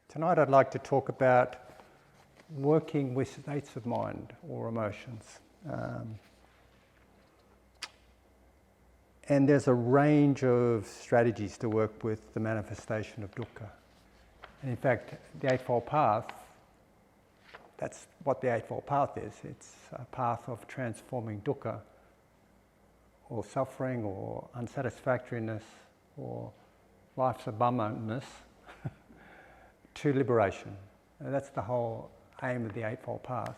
Tonight I'd like to talk about working with states of mind or emotions. And there's a range of strategies to work with the manifestation of dukkha. And in fact, the Eightfold Path, that's what the Eightfold Path is. It's a path of transforming dukkha, or suffering, or unsatisfactoriness, or life's abundantness, to liberation. And that's the whole aim of the Eightfold Path.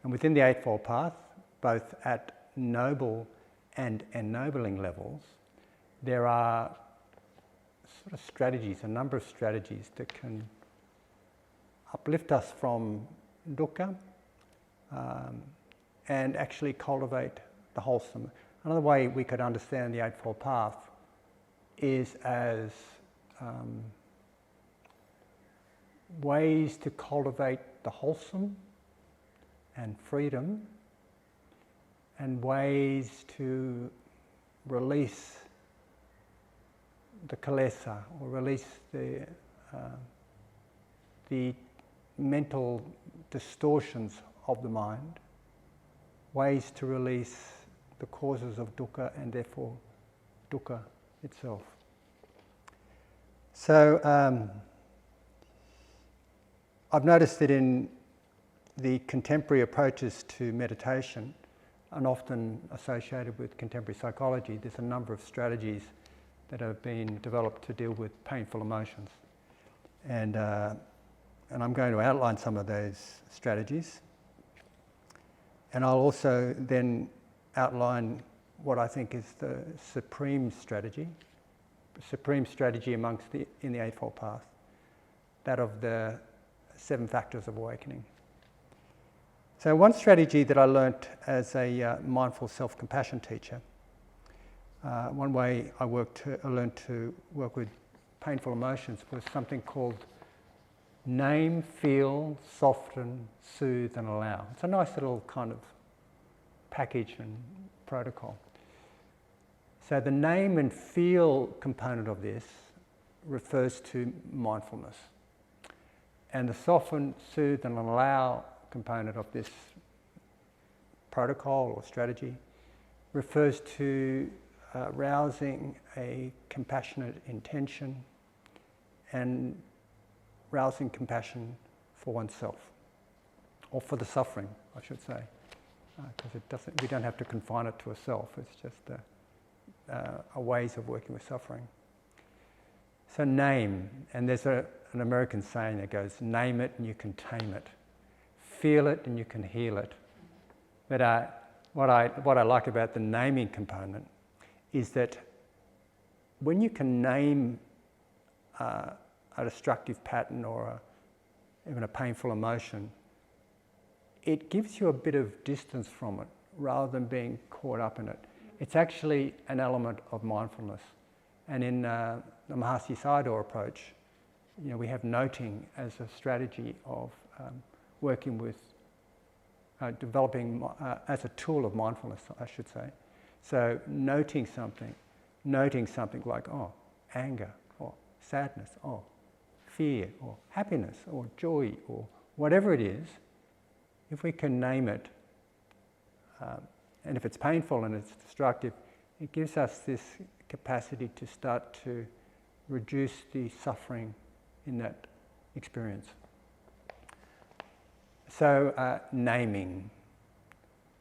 And within the Eightfold Path, both at noble and ennobling levels, there are sort of strategies, a number of strategies that can uplift us from dukkha and actually cultivate the wholesome. Another way we could understand the Eightfold Path is as ways to cultivate the wholesome and freedom, and ways to release the kilesa, or release the mental distortions of the mind, ways to release the causes of dukkha and therefore dukkha itself. So I've noticed that in the contemporary approaches to meditation, and often associated with contemporary psychology, there's a number of strategies that have been developed to deal with painful emotions. And I'm going to outline some of those strategies. And I'll also then outline what I think is the supreme strategy in the Eightfold Path, that of the 7 factors of awakening. So one strategy that I learnt as a mindful self-compassion teacher, one way I learned to work with painful emotions was something called name, feel, soften, soothe and allow. It's a nice little kind of package and protocol. So the name and feel component of this refers to mindfulness. And the soften, soothe and allow component of this protocol or strategy refers to rousing a compassionate intention and rousing compassion for oneself, or for the suffering, I should say, because we don't have to confine it to a self. It's just a ways of working with suffering. So name, and there's an American saying that goes, name it and you can tame it. Feel it and you can heal it. But what I like about the naming component is that when you can name a destructive pattern or even a painful emotion, it gives you a bit of distance from it rather than being caught up in it. It's actually an element of mindfulness. And in the Mahasi Sayadaw approach, we have noting as a strategy of working with, developing as a tool of mindfulness, I should say. So noting something like, anger, or sadness, or fear, or happiness, or joy, or whatever it is, if we can name it, and if it's painful and it's destructive, it gives us this capacity to start to reduce the suffering in that experience. So naming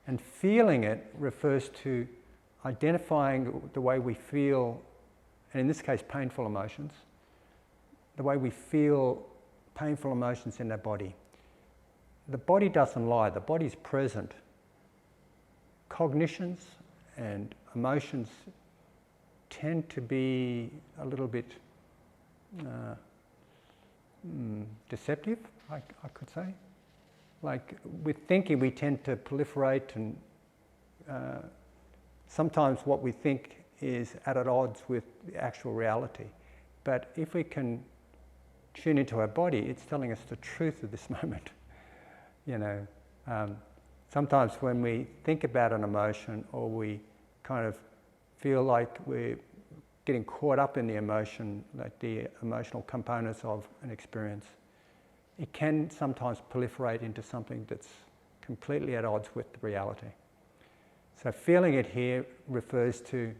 and feeling it refers to identifying the way we feel, and in this case painful emotions, the way we feel painful emotions in our body. The body doesn't lie, the body's present. Cognitions and emotions tend to be a little bit deceptive, I could say. Like with thinking, we tend to proliferate, and sometimes what we think is at odds with the actual reality. But if we can tune into our body, it's telling us the truth of this moment. Sometimes when we think about an emotion, or we kind of feel like we're getting caught up in the emotion, like the emotional components of an experience, it can sometimes proliferate into something that's completely at odds with the reality. So feeling it here refers to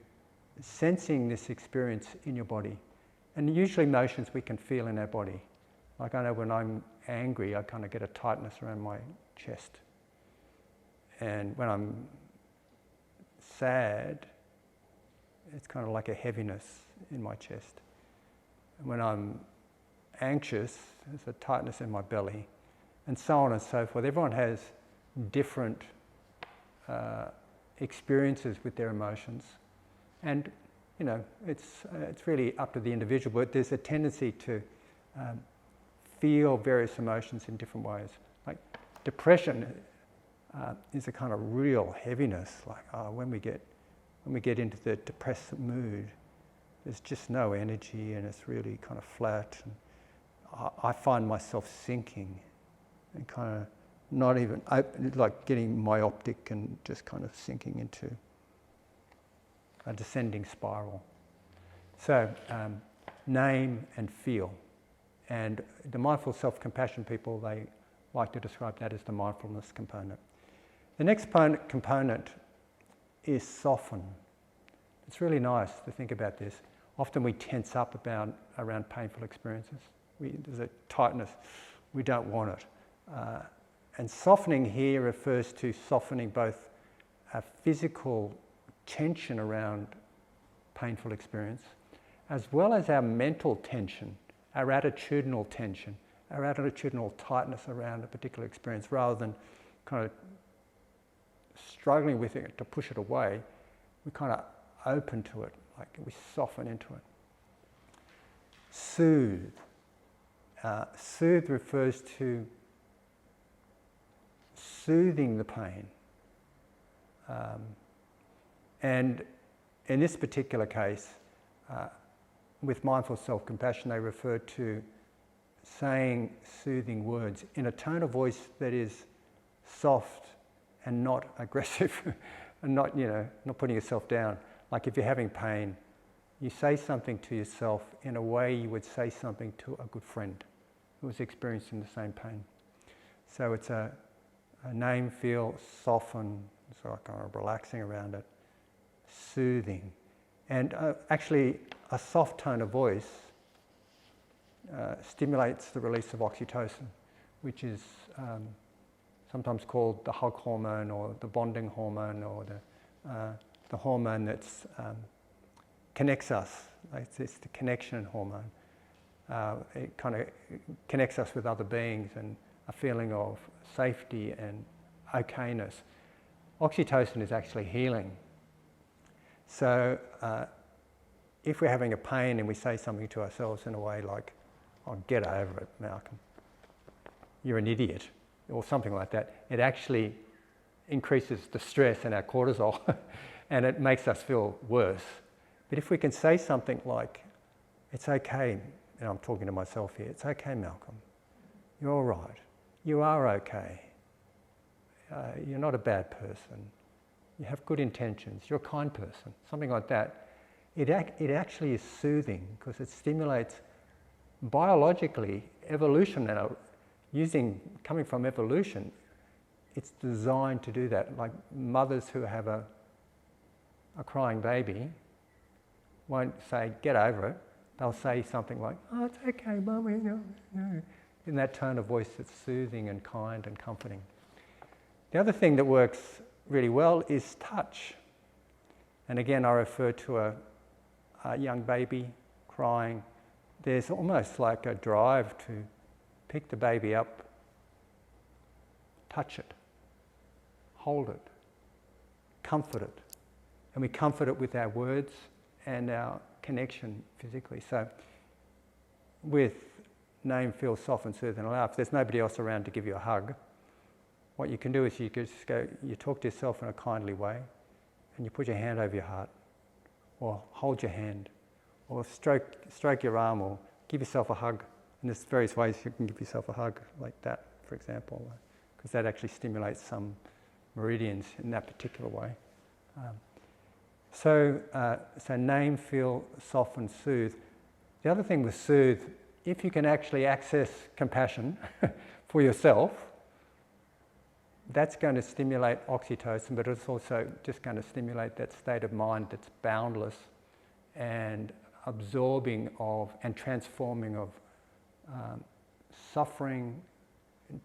sensing this experience in your body. And usually emotions we can feel in our body. Like I know when I'm angry, I kind of get a tightness around my chest. And when I'm sad, it's kind of like a heaviness in my chest. And when I'm anxious, there's a tightness in my belly, and so on and so forth. Everyone has different experiences with their emotions, and you know, it's really up to the individual, but there's a tendency to feel various emotions in different ways. Like depression is a kind of real heaviness, like when we get into the depressed mood, there's just no energy and it's really kind of flat. And I find myself sinking and kind of not even, like getting myopic and just kind of sinking into a descending spiral. So, name and feel. And the mindful self-compassion people, they like to describe that as the mindfulness component. The next component is soften. It's really nice to think about this. Often we tense up around painful experiences. There's a tightness, we don't want it. And softening here refers to softening both a physical tension around painful experience, as well as our mental tension, our attitudinal tension, our attitudinal tightness around a particular experience, rather than kind of struggling with it to push it away. We kind of open to it, like we soften into it. Soothe. Soothe refers to soothing the pain. And in this particular case, with mindful self-compassion, they refer to saying soothing words in a tone of voice that is soft and not aggressive, and not putting yourself down. Like if you're having pain, you say something to yourself in a way you would say something to a good friend who was experiencing the same pain. So it's a name, feel, soften, so kind of relaxing around it, soothing. And actually, a soft tone of voice stimulates the release of oxytocin, which is sometimes called the hug hormone or the bonding hormone, or the hormone that connects us. It's the connection hormone. It kind of connects us with other beings and a feeling of safety and okayness. Oxytocin is actually healing. So if we're having a pain and we say something to ourselves in a way like, "Oh, get over it, Malcolm. You're an idiot," or something like that, it actually increases the stress in our cortisol and it makes us feel worse. But if we can say something like, "It's okay," and I'm talking to myself here, "It's okay, Malcolm. You're all right. You are okay. You're not a bad person. You have good intentions. You're a kind person," something like that. It actually is soothing because it stimulates biologically evolution. Coming from evolution, it's designed to do that. Like mothers who have a crying baby won't say, "Get over it." They'll say something like, "Oh, it's okay, Mummy," in that tone of voice that's soothing and kind and comforting. The other thing that works really well is touch. And again, I refer to a young baby crying. There's almost like a drive to pick the baby up, touch it, hold it, comfort it. And we comfort it with our words and our connection physically. So with name, feel, soften, soothe and allow, if there's nobody else around to give you a hug, what you can do is you talk to yourself in a kindly way and you put your hand over your heart, or hold your hand, or stroke your arm, or give yourself a hug. And there's various ways you can give yourself a hug, like that, for example, because that actually stimulates some meridians in that particular way. So name, feel, soften, soothe. The other thing with soothe, if you can actually access compassion for yourself, that's going to stimulate oxytocin, but it's also just going to stimulate that state of mind that's boundless and absorbing of and transforming of suffering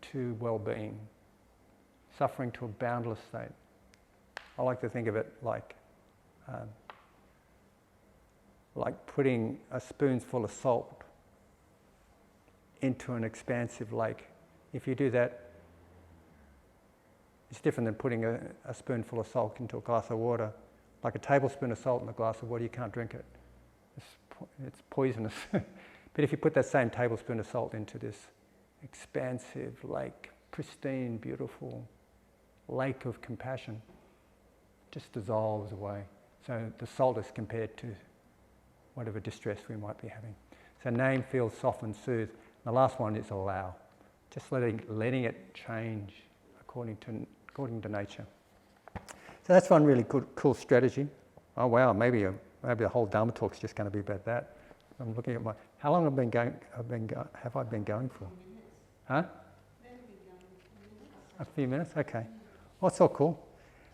to well-being, suffering to a boundless state. I like to think of it like putting a spoonful of salt into an expansive lake. If you do that, it's different than putting a spoonful of salt into a glass of water. Like a tablespoon of salt in a glass of water, you can't drink it. It's poisonous. But if you put that same tablespoon of salt into this expansive lake, pristine, beautiful lake of compassion, it just dissolves away. So the salt is compared to whatever distress we might be having. So name, feel, soften, soothe. And the last one is allow. Just letting it change according to nature. So that's one really cool strategy. Oh wow, maybe the whole Dharma talk is just going to be about that. I'm looking at how long have I been going for? Huh? A few minutes. Okay. Well, it's all cool.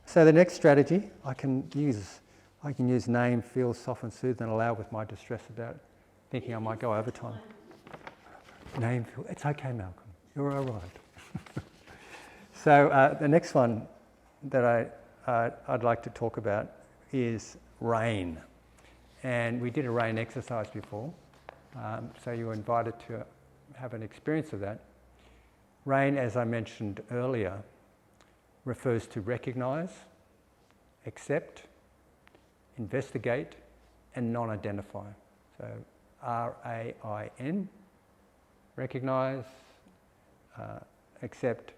So the next strategy I can use name, feel, soften, soothe, and allow with my distress about thinking I might go over time. Name, feel. It's okay, Malcolm. You're all right. So the next one that I'd like to talk about is rain. And we did a rain exercise before, so you were invited to have an experience of that. Rain, as I mentioned earlier, refers to recognize, accept, investigate, and non-identify. So R-A-I-N, recognize, accept,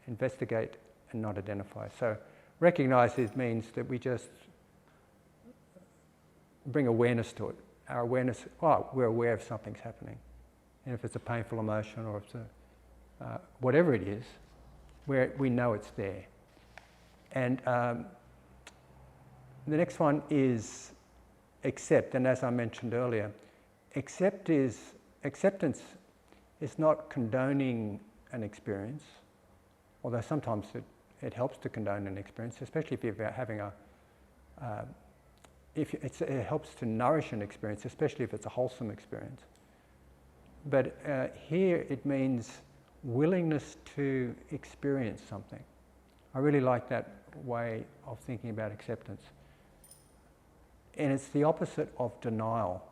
investigate, and not identify. So recognize means that we just bring awareness to it. Our awareness, we're aware of something's happening. And if it's a painful emotion or if it's whatever it is, we know it's there. And the next one is accept. And as I mentioned earlier, acceptance is not condoning an experience, although sometimes it helps to condone an experience, especially if you're having it helps to nourish an experience, especially if it's a wholesome experience. But here it means willingness to experience something. I really like that way of thinking about acceptance. And it's the opposite of denial.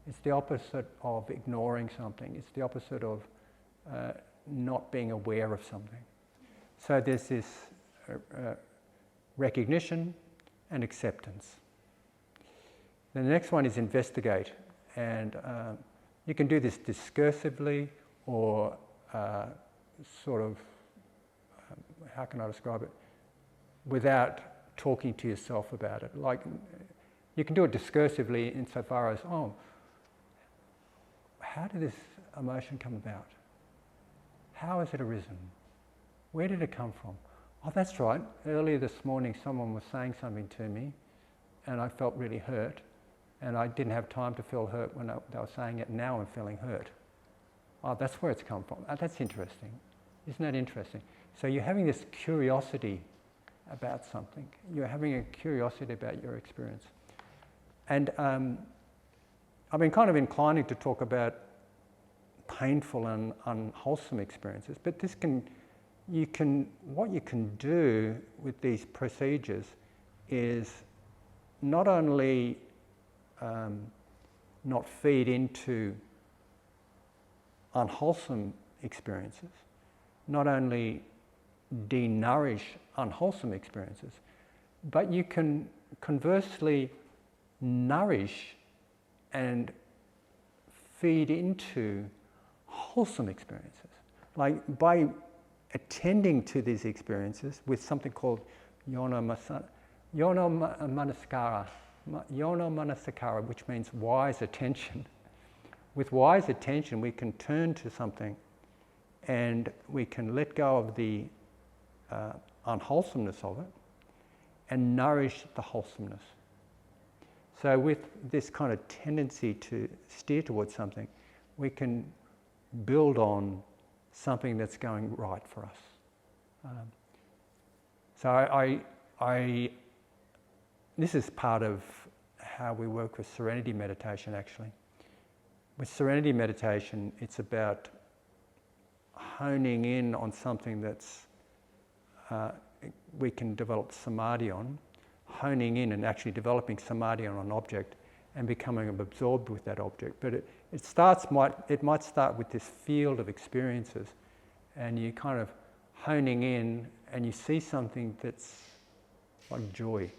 It's the opposite of ignoring something. It's the opposite of not being aware of something. So there's this recognition and acceptance. The next one is investigate. And you can do this discursively or sort of, how can I describe it, without talking to yourself about it. Like, you can do it discursively insofar as, how did this emotion come about? How has it arisen? Where did it come from? Oh, that's right. Earlier this morning, someone was saying something to me, and I felt really hurt, and I didn't have time to feel hurt when they were saying it. Now I'm feeling hurt. Oh, that's where it's come from. Oh, that's interesting. Isn't that interesting? So you're having this curiosity about something. You're having a curiosity about your experience. And I've been kind of inclining to talk about painful and unwholesome experiences, but what you can do with these procedures is not only not feed into unwholesome experiences, not only denourish unwholesome experiences, but you can conversely nourish and feed into wholesome experiences. Like by attending to these experiences with something called Manasikara, which means wise attention. With wise attention, we can turn to something and we can let go of the unwholesomeness of it and nourish the wholesomeness. So with this kind of tendency to steer towards something, we can build on something that's going right for us. So this is part of how we work with serenity meditation, actually. With serenity meditation, it's about honing in on something that's we can develop samadhi on, honing in and actually developing samadhi on an object and becoming absorbed with that object. But it might start with this field of experiences, and you kind of honing in and you see something that's like joy.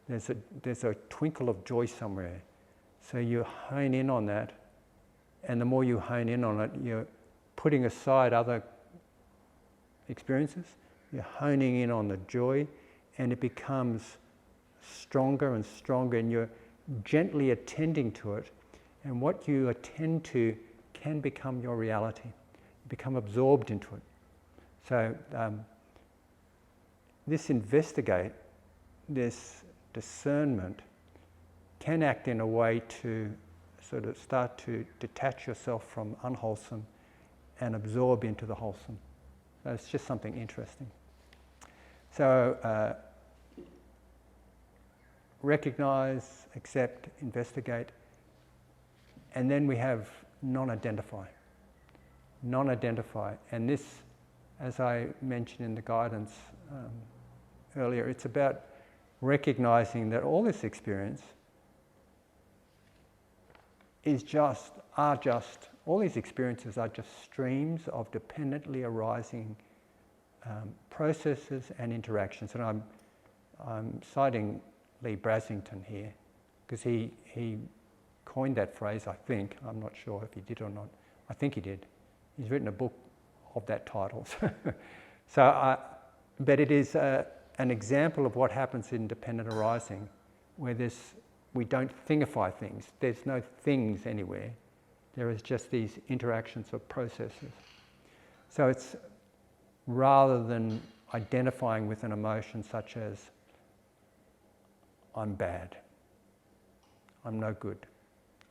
There's a twinkle of joy somewhere. So you hone in on that, and the more you hone in on it, you're putting aside other experiences, you're honing in on the joy, and it becomes stronger and stronger, and you're gently attending to it, and what you attend to can become your reality. You become absorbed into it. So this investigate, this discernment can act in a way to sort of start to detach yourself from unwholesome and absorb into the wholesome. So it's just something interesting. So recognize, accept, investigate, and then we have non-identify. Non-identify, and this, as I mentioned in the guidance earlier, it's about recognizing that all this experience all these experiences are just streams of dependently arising processes and interactions. And I'm citing Lee Brasington here, because he coined that phrase, I think. I'm not sure if he did or not. I think he did. He's written a book of that title. But it is an example of what happens in dependent arising, where we don't thingify things. There's no things anywhere. There is just these interactions of processes. So it's rather than identifying with an emotion such as, I'm bad, I'm no good,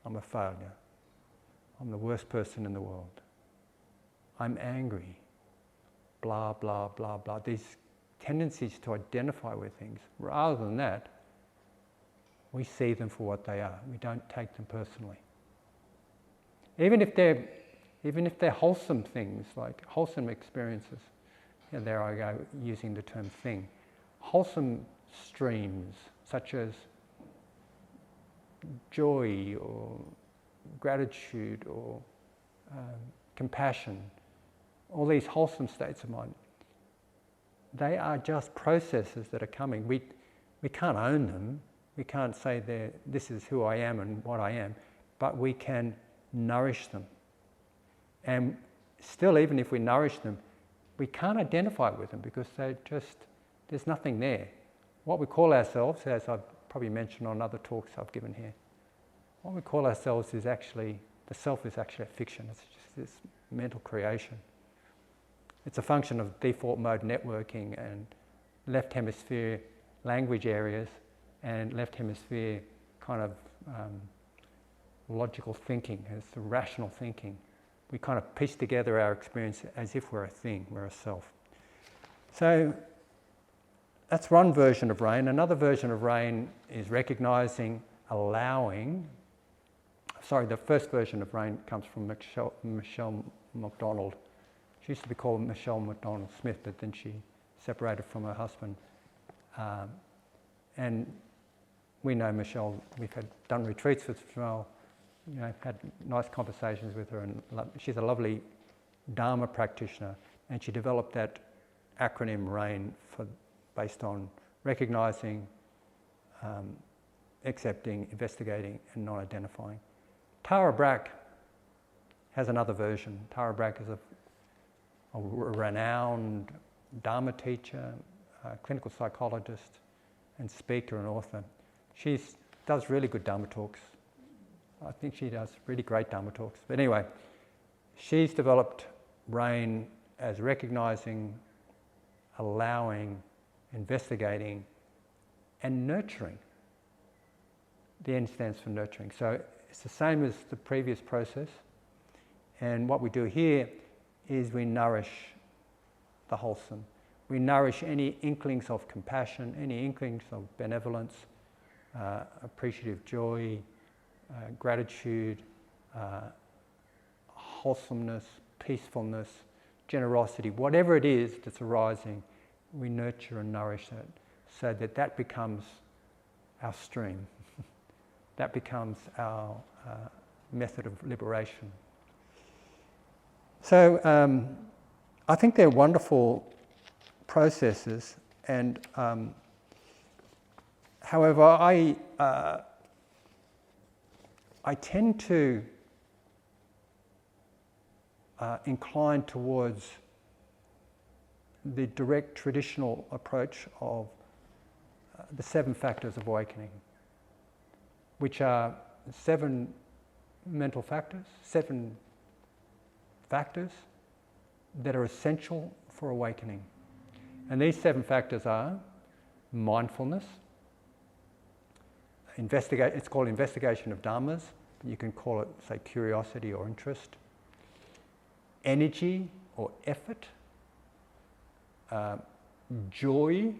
I'm a failure, I'm the worst person in the world, I'm angry, blah, blah, blah, blah. These tendencies to identify with things. Rather than that, we see them for what they are. We don't take them personally. Even if they're wholesome things, like wholesome experiences, and there I go using the term thing, wholesome streams such as joy or gratitude or compassion, all these wholesome states of mind, they are just processes that are coming. We can't own them. We can't say this is who I am and what I am, but we can nourish them. And still, even if we nourish them, we can't identify with them because there's nothing there. What we call ourselves, as I've probably mentioned on other talks I've given here, what we call ourselves is actually, the self is actually a fiction. It's just this mental creation. It's a function of default mode networking and left hemisphere language areas and left hemisphere kind of logical thinking, it's the rational thinking. We kind of piece together our experience as if we're a thing, we're a self. So that's one version of RAIN. Another version of RAIN is recognizing, allowing. Sorry, the first version of RAIN comes from Michelle McDonald. She used to be called Michelle McDonald Smith, but then she separated from her husband. And we know Michelle, we've done retreats with Michelle, had nice conversations with her, and she's a lovely Dharma practitioner, and she developed that acronym RAIN based on recognizing, accepting, investigating, and non-identifying. Tara Brach has another version. Tara Brach is a renowned Dharma teacher, clinical psychologist, and speaker and author. She does really good Dharma talks. I think she does really great Dharma talks. But anyway, she's developed RAIN as recognizing, allowing, investigating, and nurturing. the N stands for nurturing. So it's the same as the previous process. And what we do here is we nourish the wholesome. We nourish any inklings of compassion, any inklings of benevolence, appreciative joy, gratitude, wholesomeness, peacefulness, generosity, whatever it is that's arising, we nurture and nourish it so that that becomes our stream. That becomes our method of liberation. So I think they're wonderful processes, and however, I tend to incline towards the direct traditional approach of the 7 factors of awakening, which are 7 mental factors, 7 factors that are essential for awakening. And these 7 factors are mindfulness, it's called investigation of dharmas, but you can call it, say, curiosity or interest, energy or effort, joy,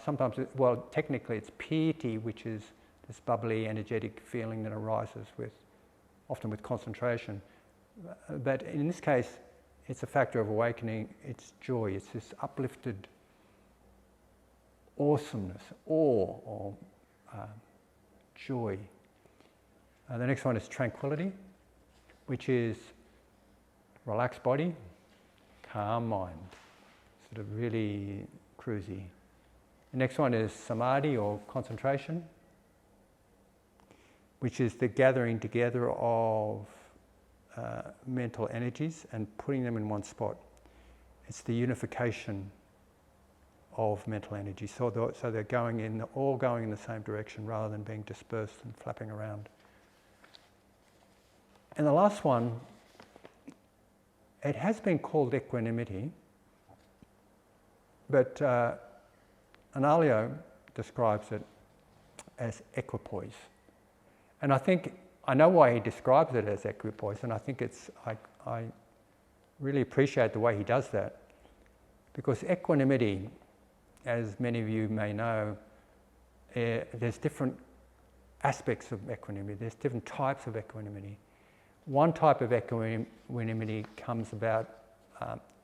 sometimes, technically it's piety, which is this bubbly, energetic feeling that arises often with concentration. But in this case, it's a factor of awakening, it's joy, it's this uplifted awesomeness, awe, or joy. The next one is tranquillity, which is relaxed body, calm mind, sort of really cruisy. The next one is samadhi, or concentration, which is the gathering together of mental energies and putting them in one spot. It's the unification of mental energy. So they're all going in the same direction rather than being dispersed and flapping around. And the last one, it has been called equanimity, but Analayo describes it as equipoise. And I know why he describes it as equipoise, and I think I really appreciate the way he does that, because equanimity, as many of you may know, there's different aspects of equanimity, there's different types of equanimity. One type of equanimity comes about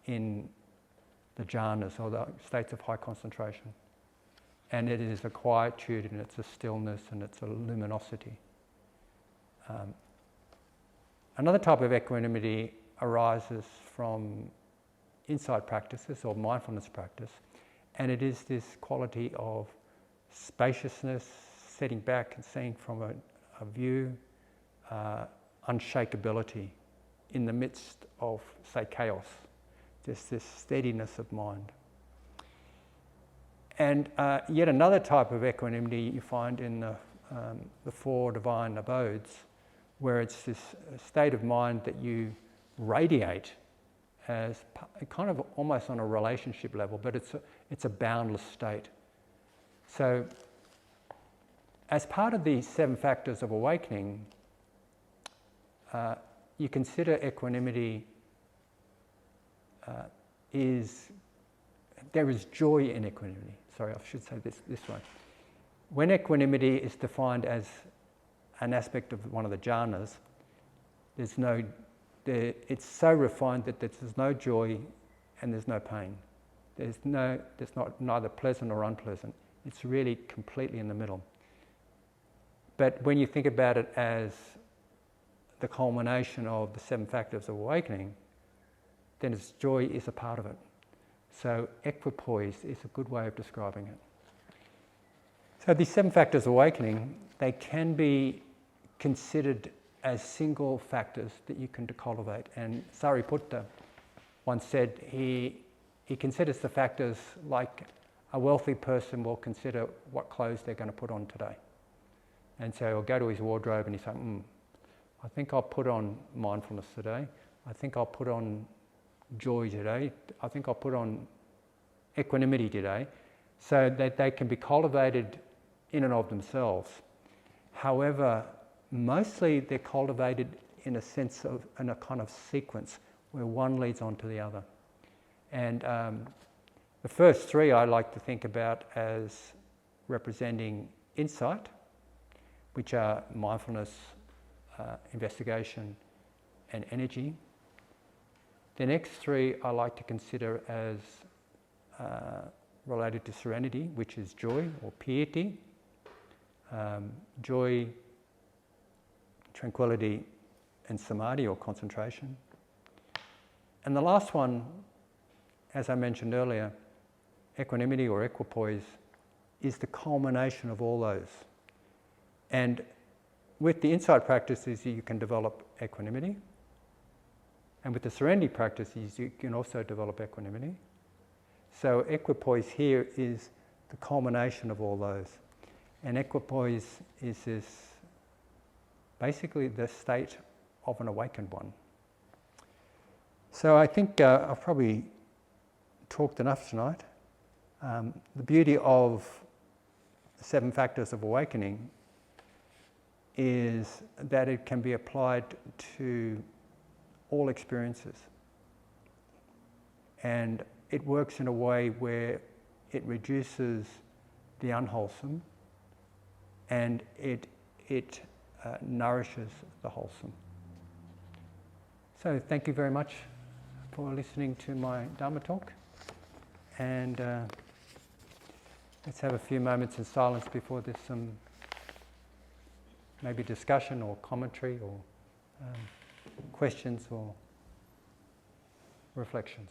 in the jhanas, or the states of high concentration, and it is a quietude, and it's a stillness, and it's a luminosity. Another type of equanimity arises from insight practices or mindfulness practice, and it is this quality of spaciousness, sitting back and seeing from a view, unshakability in the midst of, say, chaos, just this steadiness of mind. And yet another type of equanimity you find in the 4 divine abodes, where it's this state of mind that you radiate as kind of almost on a relationship level, but it's a boundless state. So as part of the 7 factors of awakening, you consider equanimity there is joy in equanimity. Sorry, I should say this one. When equanimity is defined as an aspect of one of the jhanas, it's so refined that there's no joy and there's no pain. There's neither pleasant or unpleasant. It's really completely in the middle. But when you think about it as the culmination of the 7 factors of awakening, then its joy is a part of it. So equipoise is a good way of describing it. So these 7 factors of awakening, they can be considered as single factors that you can cultivate. And Sariputta once said he considers the factors like a wealthy person will consider what clothes they're going to put on today. And so he'll go to his wardrobe and he's like, I think I'll put on mindfulness today. I think I'll put on joy today. I think I'll put on equanimity today, so that they can be cultivated in and of themselves. However, mostly they're cultivated in a sense of, in a kind of sequence where one leads on to the other. And the first three I like to think about as representing insight, which are mindfulness, investigation, and energy. The next three I like to consider as related to serenity, which is joy or piety. Joy, tranquillity, and samadhi or concentration. And the last one, as I mentioned earlier, equanimity or equipoise, is the culmination of all those. And with the insight practices, you can develop equanimity. And with the serenity practices, you can also develop equanimity. So equipoise here is the culmination of all those. And equipoise is this, basically the state of an awakened one. So I think I've probably talked enough tonight. The beauty of the 7 factors of awakening is that it can be applied to all experiences. And it works in a way where it reduces the unwholesome and it nourishes the wholesome. So thank you very much for listening to my Dharma talk. And let's have a few moments in silence before there's some maybe discussion or commentary or questions or reflections.